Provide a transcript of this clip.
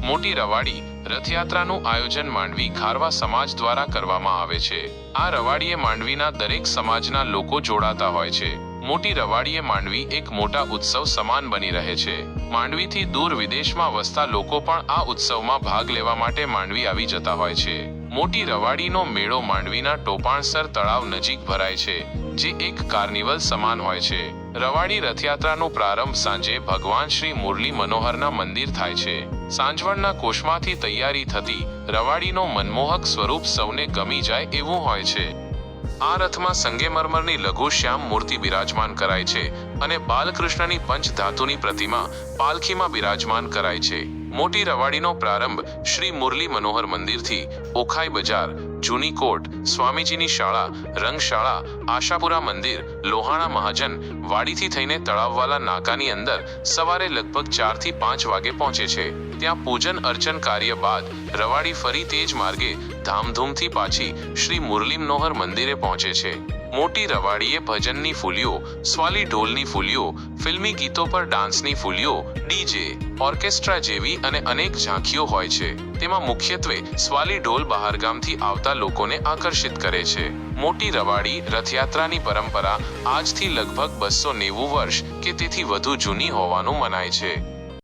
મોટી રવાડી રથયાત્રાનું આયોજન માંડવી ખારવા સમાજ દ્વારા કરવામાં આવે છે। આ રવાડીએ માંડવીના દરેક સમાજના લોકો જોડાતા હોય છે। મોટી રવાડીએ માંડવી એક મોટા ઉત્સવ સમાન બની રહે છે। માંડવીથી દૂર વિદેશમાં વસતા લોકો પણ આ ઉત્સવમાં ભાગ લેવા માટે માંડવી આવી જતા હોય છે। મોટી રવાડીનો મેળો માંડવીના ટોપાણસર તળાવ નજીક ભરાય છે, જે એક કાર્નિવલ સમાન હોય છે। રવાડી રથયાત્રાનો પ્રારંભ સાંજે ભગવાન શ્રી મુરલી મનોહરના મંદિર થાય છે। સાંજવડના કોષમાંથી તૈયારી થતી રવાડીનો મનમોહક સ્વરૂપ સૌને ગમી જાય એવું હોય છે। આ રથમાં સંગેમરમરની લઘુ શ્યામ મૂર્તિ બિરાજમાન કરાય છે અને બાલકૃષ્ણની પંચધાતુની પ્રતિમા પાલખીમાં બિરાજમાન કરાય છે। મોટી રવાડીનો પ્રારંભ શ્રી મુરલી મનોહર મંદિરથી ઓખાઈ બજાર, જૂની કોટ, સ્વામીજીની શાળા, રંગશાળા, આશાપુરા મંદિર, લોહાણા મહાજન વાડીથી થઈને તળાવવાલા નાકાની અંદર સવારે લગભગ 4 થી 5 વાગે પહોંચે છે। ત્યાં પૂજન અર્ચન કાર્ય બાદ રવાડી ફરી તે જ માર્ગે ધામધૂમથી પાછી શ્રી મુરલી મનોહર મંદિરે પહોંચે છે। મોટી રવાડીએ ભજનની ફૂલીઓ, સ્વાલી ઢોલની ફૂલીઓ, ફિલ્મી ગીતો પર ડાન્સની ફૂલીઓ, ડીજે, ઓર્કેસ્ટ્રા જેવી અને અનેક ઝાંખીઓ હોય છે। તેમાં મુખ્યત્વે સ્વાલી ઢોલ બહારગામથી આવતા લોકોને આકર્ષિત કરે છે। મોટી રવાડી રથયાત્રાની પરંપરા આજથી લગભગ 290 વર્ષ કે તેથી વધુ જૂની હોવાનું મનાય છે।